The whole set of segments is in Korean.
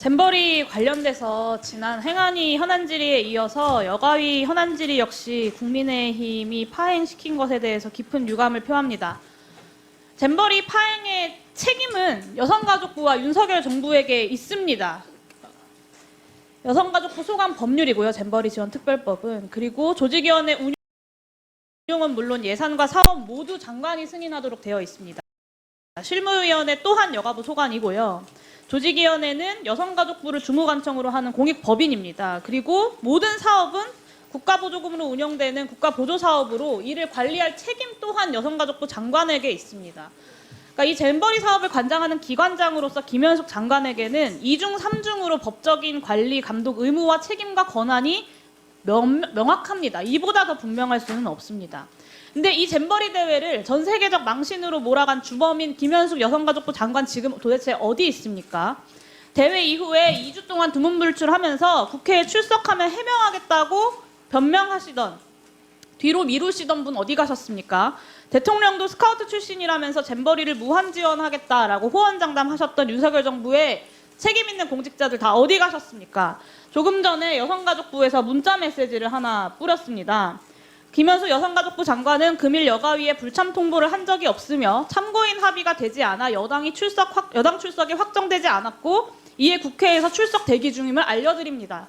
잼버리 관련돼서 지난 행안위 현안질의에 이어서 여가위 현안질의 역시 국민의힘이 파행시킨 것에 대해서 깊은 유감을 표합니다. 잼버리 파행의 책임은 여성가족부와 윤석열 정부에게 있습니다. 여성가족부 소관 법률이고요. 잼버리 지원 특별법은. 그리고 조직위원회 운영은 물론 예산과 사업 모두 장관이 승인하도록 되어 있습니다. 실무위원회 또한 여가부 소관이고요. 조직위원회는 여성가족부를 주무관청으로 하는 공익법인입니다. 그리고 모든 사업은 국가보조금으로 운영되는 국가보조사업으로 이를 관리할 책임 또한 여성가족부 장관에게 있습니다. 그러니까 이 잼버리 사업을 관장하는 기관장으로서 김현숙 장관에게는 2중 3중으로 법적인 관리, 감독 의무와 책임과 권한이 명확합니다. 이보다 더 분명할 수는 없습니다. 근데 이 잼버리 대회를 전 세계적 망신으로 몰아간 주범인 김현숙 여성가족부 장관 지금 도대체 어디 있습니까? 대회 이후에 2주 동안 두문불출하면서 국회에 출석하면 해명하겠다고 변명하시던 뒤로 미루시던 분 어디 가셨습니까? 대통령도 스카우트 출신이라면서 잼버리를 무한 지원하겠다라고 호언장담하셨던 윤석열 정부의 책임 있는 공직자들 다 어디 가셨습니까? 조금 전에 여성가족부에서 문자 메시지를 하나 뿌렸습니다. 김현숙 여성가족부 장관은 금일 여가위에 불참 통보를 한 적이 없으며 참고인 합의가 되지 않아 여당 출석이 확정되지 않았고 이에 국회에서 출석 대기 중임을 알려드립니다.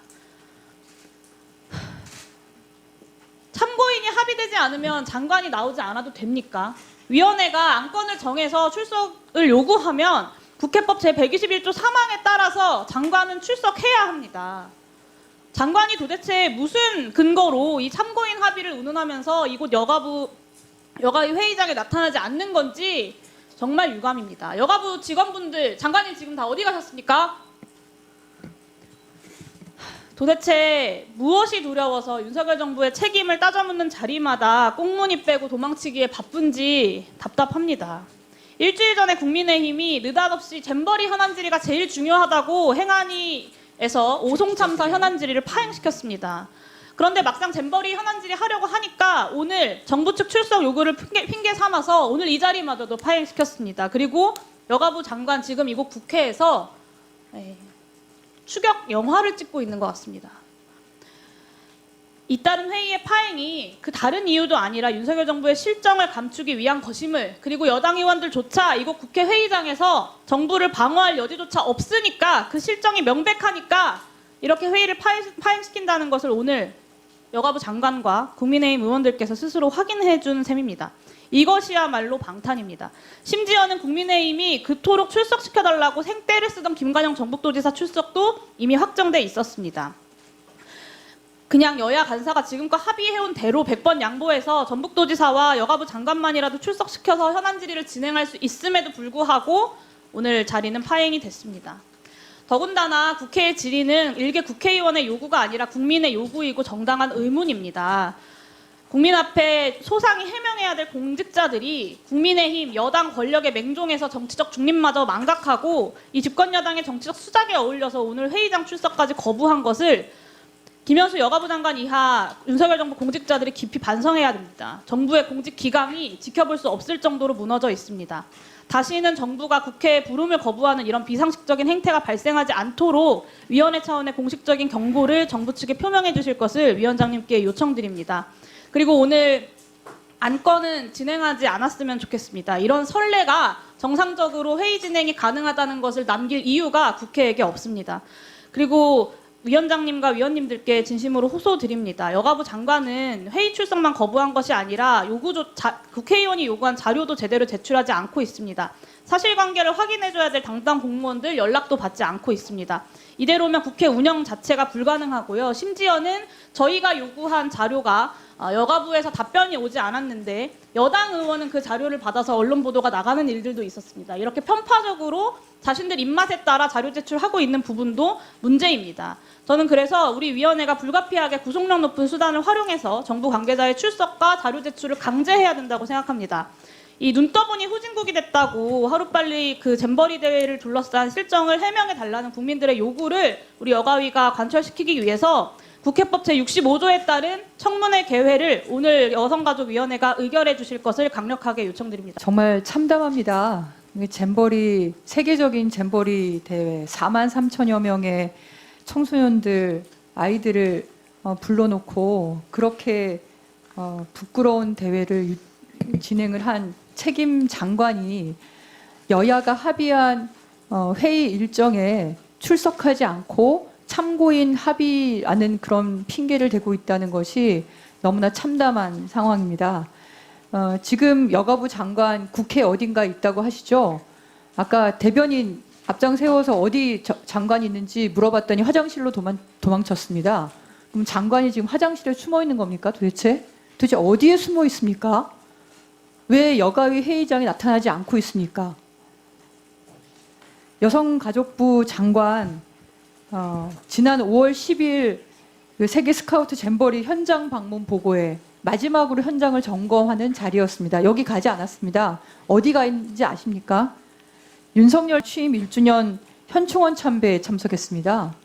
참고인이 합의되지 않으면 장관이 나오지 않아도 됩니까? 위원회가 안건을 정해서 출석을 요구하면 국회법 제121조 3항에 따라서 장관은 출석해야 합니다. 장관이 도대체 무슨 근거로 이 참고인 합의를 운운하면서 이곳 여가위 회의장에 나타나지 않는 건지 정말 유감입니다. 여가부 직원분들, 장관님 지금 다 어디 가셨습니까? 도대체 무엇이 두려워서 윤석열 정부의 책임을 따져묻는 자리마다 꽁무니 빼고 도망치기에 바쁜지 답답합니다. 일주일 전에 국민의힘이 느닷없이 잼버리 현안질의가 제일 중요하다고 행안위에서 오송참사 현안질의를 파행시켰습니다. 그런데 막상 잼버리 현안질의 하려고 하니까 오늘 정부 측 출석 요구를 핑계 삼아서 오늘 이 자리마저도 파행시켰습니다. 그리고 여가부 장관 지금 이곳 국회에서 추격 영화를 찍고 있는 것 같습니다. 잇따른 회의의 파행이 그 다른 이유도 아니라 윤석열 정부의 실정을 감추기 위한 것임을, 그리고 여당 의원들조차 이곳 국회 회의장에서 정부를 방어할 여지조차 없으니까, 그 실정이 명백하니까 이렇게 회의를 파행시킨다는 것을 오늘 여가부 장관과 국민의힘 의원들께서 스스로 확인해 준 셈입니다. 이것이야말로 방탄입니다. 심지어는 국민의힘이 그토록 출석시켜달라고 생떼를 쓰던 김관영 전북도지사 출석도 이미 확정돼 있었습니다. 그냥 여야 간사가 지금껏 합의해온 대로 100번 양보해서 전북도지사와 여가부 장관만이라도 출석시켜서 현안질의를 진행할 수 있음에도 불구하고 오늘 자리는 파행이 됐습니다. 더군다나 국회의 질의는 일개 국회의원의 요구가 아니라 국민의 요구이고 정당한 의문입니다. 국민 앞에 소상히 해명해야 될 공직자들이 국민의힘 여당 권력에 맹종해서 정치적 중립마저 망각하고 이 집권여당의 정치적 수작에 어울려서 오늘 회의장 출석까지 거부한 것을 김현수 여가부 장관 이하 윤석열 정부 공직자들이 깊이 반성해야 됩니다. 정부의 공직 기강이 지켜볼 수 없을 정도로 무너져 있습니다. 다시는 정부가 국회에 부름을 거부하는 이런 비상식적인 행태가 발생하지 않도록 위원회 차원의 공식적인 경고를 정부 측에 표명해 주실 것을 위원장님께 요청드립니다. 그리고 오늘 안건은 진행하지 않았으면 좋겠습니다. 이런 선례가 정상적으로 회의 진행이 가능하다는 것을 남길 이유가 국회에게 없습니다. 그리고 위원장님과 위원님들께 진심으로 호소드립니다. 여가부 장관은 회의 출석만 거부한 것이 아니라 국회의원이 요구한 자료도 제대로 제출하지 않고 있습니다. 사실관계를 확인해줘야 될 담당 공무원들 연락도 받지 않고 있습니다. 이대로면 국회 운영 자체가 불가능하고요. 심지어는 저희가 요구한 자료가 여가부에서 답변이 오지 않았는데 여당 의원은 그 자료를 받아서 언론 보도가 나가는 일들도 있었습니다. 이렇게 편파적으로 자신들 입맛에 따라 자료 제출하고 있는 부분도 문제입니다. 저는 그래서 우리 위원회가 불가피하게 구속력 높은 수단을 활용해서 정부 관계자의 출석과 자료 제출을 강제해야 된다고 생각합니다. 이 눈 떠보니 후진국이 됐다고 하루빨리 그 잼버리 대회를 둘러싼 실정을 해명해달라는 국민들의 요구를 우리 여가위가 관철시키기 위해서 국회법 제65조에 따른 청문회 개회를 오늘 여성가족위원회가 의결해 주실 것을 강력하게 요청드립니다. 정말 참담합니다. 이게 잼버리, 세계적인 잼버리 대회 4만 3천여 명의 청소년들, 아이들을 불러놓고 그렇게 부끄러운 대회를 진행을 한 책임 장관이 여야가 합의한 회의 일정에 출석하지 않고 참고인 합의라는 그런 핑계를 대고 있다는 것이 너무나 참담한 상황입니다. 지금 여가부 장관 국회 어딘가 있다고 하시죠? 아까 대변인 앞장 세워서 어디 장관이 있는지 물어봤더니 화장실로 도망쳤습니다. 그럼 장관이 지금 화장실에 숨어 있는 겁니까? 도대체 어디에 숨어 있습니까? 왜 여가위 회의장에 나타나지 않고 있습니까? 여성가족부 장관 지난 5월 10일 그 세계 스카우트 잼버리 현장 방문 보고에 마지막으로 현장을 점검하는 자리였습니다. 여기 가지 않았습니다. 어디 가 있는지 아십니까? 윤석열 취임 1주년 현충원 참배에 참석했습니다.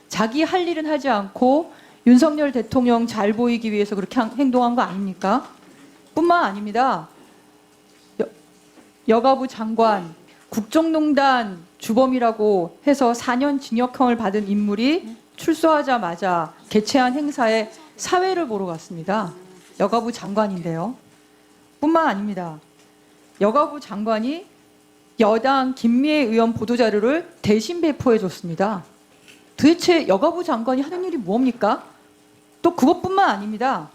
자기 할 일은 하지 않고 윤석열 대통령 잘 보이기 위해서 그렇게 행동한 거 아닙니까? 뿐만 아닙니다. 여가부 장관, 국정농단 주범이라고 해서 4년 징역형을 받은 인물이 출소하자마자 개최한 행사에 사회를 보러 갔습니다. 여가부 장관인데요. 뿐만 아닙니다. 여가부 장관이 여당 김미애 의원 보도자료를 대신 배포해 줬습니다. 도대체 여가부 장관이 하는 일이 뭡니까? 또 그것뿐만 아닙니다.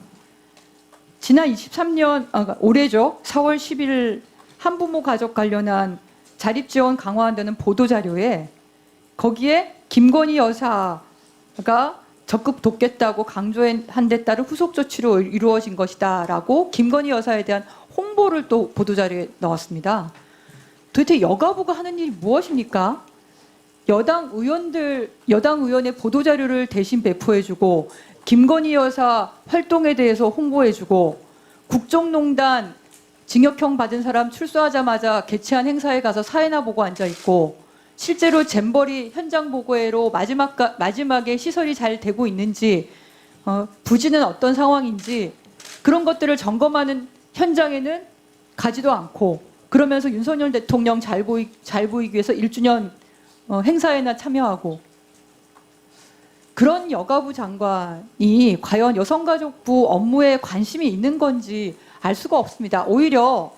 지난 23년, 올해죠. 4월 11일 한부모 가족 관련한 자립지원 강화한다는 보도자료에 거기에 김건희 여사가 적극 돕겠다고 강조한 데 따른 후속 조치로 이루어진 것이다라고 김건희 여사에 대한 홍보를 또 보도자료에 넣었습니다. 도대체 여가부가 하는 일이 무엇입니까? 여당 의원의 보도자료를 대신 배포해주고 김건희 여사 활동에 대해서 홍보해주고 국정농단 징역형 받은 사람 출소하자마자 개최한 행사에 가서 사회나 보고 앉아있고 실제로 잼버리 현장 보고회로 마지막에 시설이 잘 되고 있는지 부지는 어떤 상황인지 그런 것들을 점검하는 현장에는 가지도 않고 그러면서 윤석열 대통령 잘 보이기 위해서 1주년 행사에나 참여하고 그런 여가부 장관이 과연 여성가족부 업무에 관심이 있는 건지 알 수가 없습니다. 오히려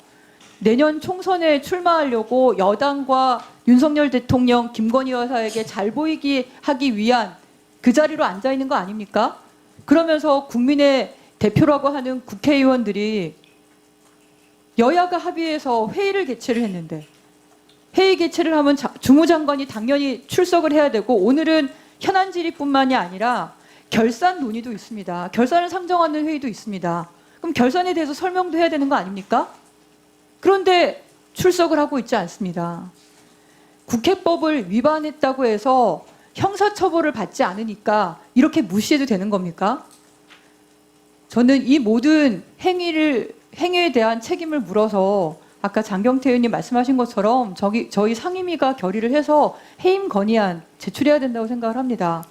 내년 총선에 출마하려고 여당과 윤석열 대통령, 김건희 여사에게 잘 보이기 하기 위한 그 자리로 앉아 있는 거 아닙니까? 그러면서 국민의 대표라고 하는 국회의원들이 여야가 합의해서 회의를 개최를 했는데 회의 개최를 하면 주무장관이 당연히 출석을 해야 되고 오늘은 현안 질의뿐만이 아니라 결산 논의도 있습니다. 결산을 상정하는 회의도 있습니다. 그럼 결산에 대해서 설명도 해야 되는 거 아닙니까? 그런데 출석을 하고 있지 않습니다. 국회법을 위반했다고 해서 형사처벌을 받지 않으니까 이렇게 무시해도 되는 겁니까? 저는 이 모든 행위에 대한 책임을 물어서 아까 장경태 의원님 말씀하신 것처럼 저희 상임위가 결의를 해서 해임 건의안 제출해야 된다고 생각을 합니다.